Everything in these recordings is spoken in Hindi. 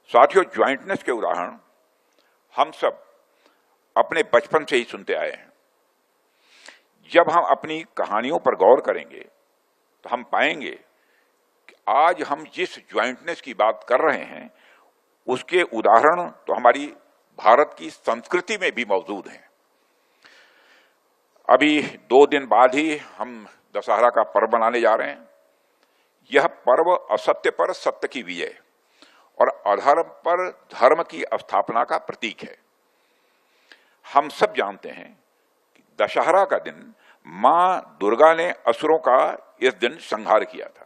साथियों, ज्वाइंटनेस के उदाहरण हम सब अपने बचपन से ही सुनते आए हैं। जब हम अपनी कहानियों पर गौर करेंगे तो हम पाएंगे कि आज हम जिस ज्वाइंटनेस की बात कर रहे हैं उसके उदाहरण तो हमारी भारत की संस्कृति में भी मौजूद हैं। अभी 2 दिन बाद ही हम दशहरा का पर्व मनाने जा रहे हैं। यह पर्व असत्य पर सत्य की विजय और अधर्म पर धर्म की स्थापना का प्रतीक है। हम सब जानते हैं कि दशहरा का दिन मां दुर्गा ने असुरों का इस दिन संहार किया था।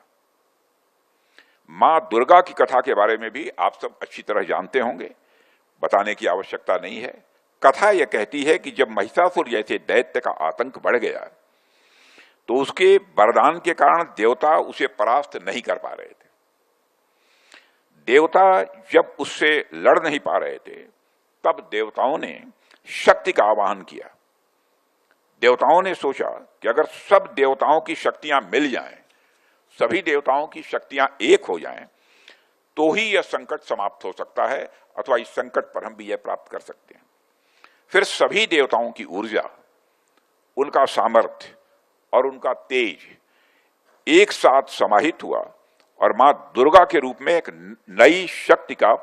मां दुर्गा की कथा के बारे में भी आप सब अच्छी तरह जानते होंगे, बताने की आवश्यकता नहीं है। कथा यह कहती है कि जब महिषासुर जैसे दैत्य का आतंक बढ़ गया तो उसके वरदान के कारण देवता उसे परास्त नहीं कर पा रहे थे। देवता जब उससे लड़ नहीं पा रहे थे तब देवताओं ने शक्ति का आवाहन किया। देवताओं ने सोचा कि अगर सब देवताओं की शक्तियां मिल जाएं, सभी देवताओं की शक्तियां एक हो जाएं, तो ही यह संकट समाप्त हो सकता है अथवा इस संकट पर हम विजय प्राप्त कर सकते हैं। फिर सभी देवताओं की ऊर्जा, उनका सामर्थ्य और उनका तेज एक साथ समाहित हुआ और मां दुर्गा के रूप में एक नई शक्ति का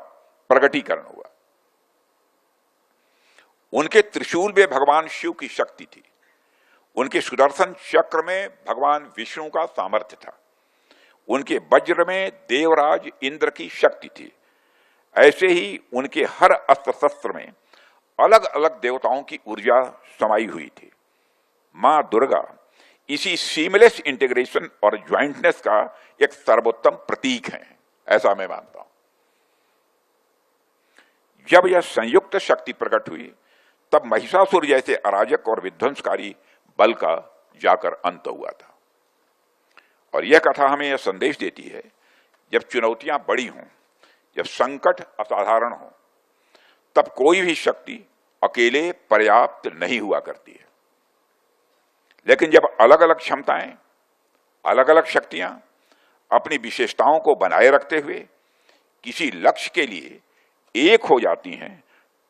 प्रकटीकरण हुआ। उनके त्रिशूल में भगवान शिव की शक्ति थी, उनके सुदर्शन चक्र में भगवान विष्णु का सामर्थ्य था, उनके वज्र में देवराज इंद्र की शक्ति थी। ऐसे ही उनके हर अस्त्र शस्त्र में अलग अलग देवताओं की ऊर्जा समाई हुई थी। मां दुर्गा इसी सीमलेस इंटीग्रेशन और ज्वाइंटनेस का एक सर्वोत्तम प्रतीक है, ऐसा मैं मानता हूं। जब यह संयुक्त शक्ति प्रकट हुई तब महिषासुर जैसे अराजक और विध्वंसकारी बल का जाकर अंत हुआ था। और यह कथा हमें यह संदेश देती है, जब चुनौतियां बड़ी हों, जब संकट असाधारण हो, तब कोई भी शक्ति अकेले पर्याप्त नहीं हुआ करती है। लेकिन जब अलग अलग क्षमताएं, अलग अलग शक्तियां अपनी विशेषताओं को बनाए रखते हुए किसी लक्ष्य के लिए एक हो जाती हैं,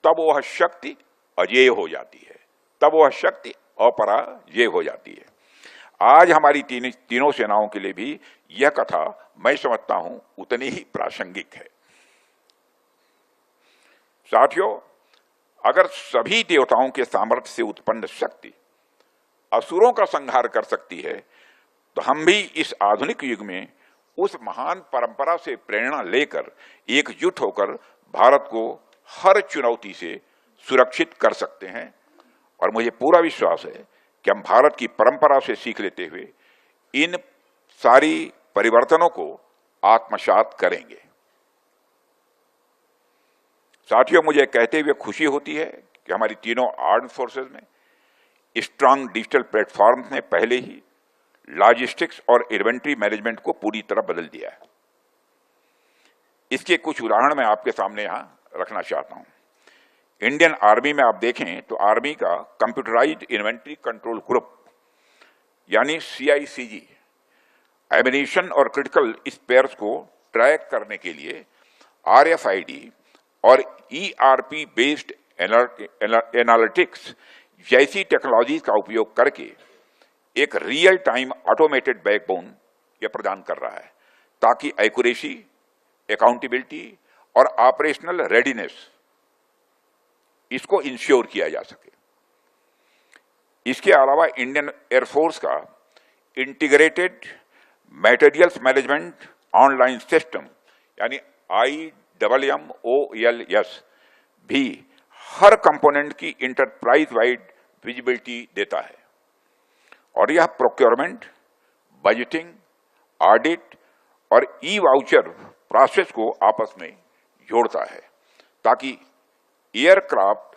तब वह शक्ति अजेय हो जाती है, तब वह शक्ति अपराजेय हो जाती है। आज हमारी तीनों सेनाओं के लिए भी यह कथा मैं समझता हूं उतनी ही प्रासंगिक है। साथियों, अगर सभी देवताओं के सामर्थ्य से उत्पन्न शक्ति असुरों का संहार कर सकती है, तो हम भी इस आधुनिक युग में उस महान परंपरा से प्रेरणा लेकर एकजुट होकर भारत को हर चुनौती से सुरक्षित कर सकते हैं। और मुझे पूरा विश्वास है कि हम भारत की परंपरा से सीख लेते हुए इन सारी परिवर्तनों को आत्मसात करेंगे। साथियों, मुझे कहते हुए खुशी होती है कि हमारी तीनों आर्म्ड फोर्सेस में स्ट्रांग डिजिटल प्लेटफॉर्म्स ने पहले ही लॉजिस्टिक्स और इन्वेंट्री मैनेजमेंट को पूरी तरह बदल दिया है। इसके कुछ उदाहरण मैं आपके सामने यहां रखना चाहता हूं। इंडियन आर्मी में आप देखें तो आर्मी का कंप्यूटराइज्ड इन्वेंट्री कंट्रोल ग्रुप यानी CICG एमिनेशन और क्रिटिकल स्पेयर्स को ट्रैक करने के लिए RFID और ERP बेस्ड एनालिटिक्स जैसी टेक्नोलॉजी का उपयोग करके एक रियल टाइम ऑटोमेटेड बैकबोन यह प्रदान कर रहा है, ताकि एक्यूरेसी, अकाउंटेबिलिटी और ऑपरेशनल रेडीनेस इसको इंश्योर किया जा सके। इसके अलावा इंडियन एयरफोर्स का integrated materials management online system यानी IMMOLS भी हर कंपोनेंट की इंटरप्राइज वाइड विजिबिलिटी देता है और यह प्रोक्योरमेंट, बजटिंग, ऑडिट और ई-वाउचर प्रोसेस को आपस में जोड़ता है, ताकि एयरक्राफ्ट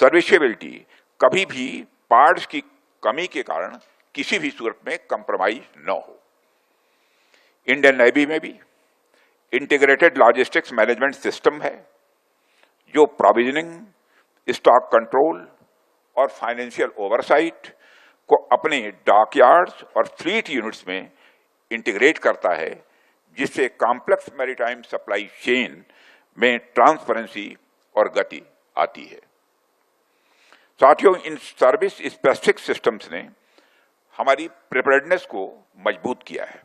सर्विसेबिलिटी कभी भी पार्ट्स की कमी के कारण किसी भी सूरत में कंप्रोमाइज न हो। इंडियन नेवी में भी इंटीग्रेटेड लॉजिस्टिक्स मैनेजमेंट सिस्टम है जो प्रोविजनिंग, स्टॉक कंट्रोल और फाइनेंशियल ओवरसाइट को अपने डॉकयार्ड्स और फ्लीट यूनिट्स में इंटीग्रेट करता है, जिससे कॉम्प्लेक्स मैरीटाइम सप्लाई चेन में ट्रांसपेरेंसी और गति आती है। साथियों, इन सर्विस स्पेसिफिक सिस्टम्स ने हमारी प्रिपेयर्डनेस को मजबूत किया है,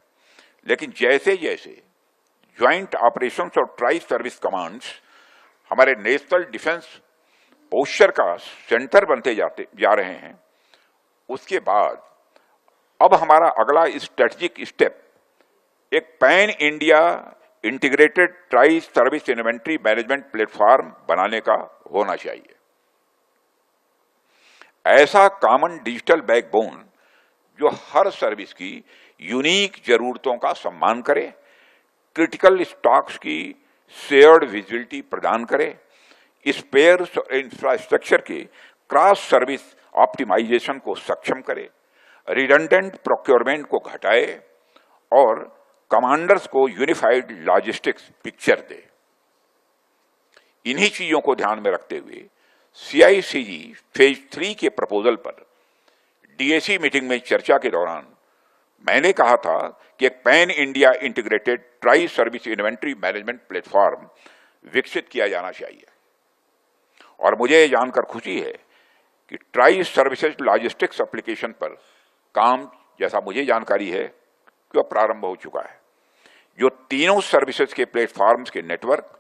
लेकिन जैसे जैसे ज्वाइंट ऑपरेशंस और ट्राई सर्विस कमांड्स हमारे नेशनल डिफेंस पोस्चर का सेंटर बनते जा रहे हैं, उसके बाद अब हमारा अगला स्ट्रेटेजिक स्टेप एक pan India integrated tri service inventory management platform बनाने का होना चाहिए। ऐसा कॉमन डिजिटल बैकबोन जो हर सर्विस की यूनिक जरूरतों का सम्मान करे, क्रिटिकल स्टॉक्स की शेयर्ड विजिबिलिटी प्रदान करे, स्पेयर्स और इंफ्रास्ट्रक्चर के क्रॉस सर्विस ऑप्टिमाइजेशन को सक्षम करे, रिडंडेंट प्रोक्योरमेंट को घटाए और कमांडर्स को यूनिफाइड लॉजिस्टिक्स पिक्चर दे। इन्हीं चीजों को ध्यान में रखते हुए CICG फेज 3 के प्रपोजल पर DAC मीटिंग में चर्चा के दौरान मैंने कहा था कि एक pan India integrated tri service inventory management platform विकसित किया जाना चाहिए। और मुझे यह जानकर खुशी है कि ट्राई सर्विसेज लॉजिस्टिक्स एप्लीकेशन पर काम, जैसा मुझे जानकारी है, कि प्रारंभ हो चुका है, जो तीनों सर्विसेज के प्लेटफॉर्म्स के नेटवर्क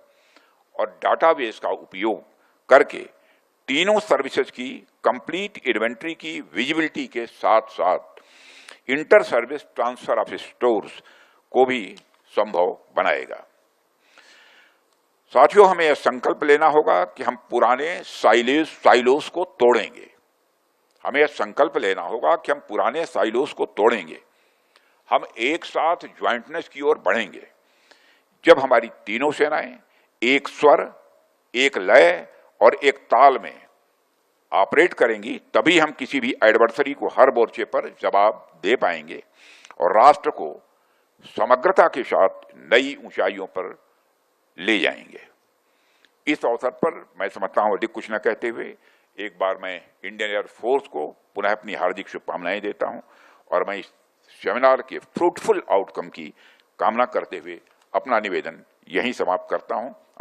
और डाटाबेस का उपयोग करके तीनों सर्विसेज की कंप्लीट इन्वेंट्री की विजिबिलिटी के साथ साथ inter service transfer of stores को भी संभव बनाएगा। साथियों, हमें यह संकल्प लेना होगा कि हम पुराने साइलोस को तोड़ेंगे। हमें यह संकल्प लेना होगा कि हम पुराने साइलोस को तोड़ेंगे। हम एक साथ ज्वाइंटनेस की ओर बढ़ेंगे। जब हमारी तीनों सेनाएं एक स्वर, एक लय और एक ताल में ऑपरेट करेंगी, तभी हम किसी भी एडवर्सरी को हर मोर्चे पर जवाब दे पाएंगे और राष्ट्र को समग्रता के साथ नई ऊंचाइयों पर ले जाएंगे। इस अवसर पर मैं समझता हूं अधिक कुछ न कहते हुए एक बार मैं इंडियन एयरफोर्स को पुनः अपनी हार्दिक शुभकामनाएं देता हूं और मैं इस सेमिनार के फ्रूटफुल आउटकम की कामना करते हुए अपना निवेदन यहीं समाप्त करता हूं।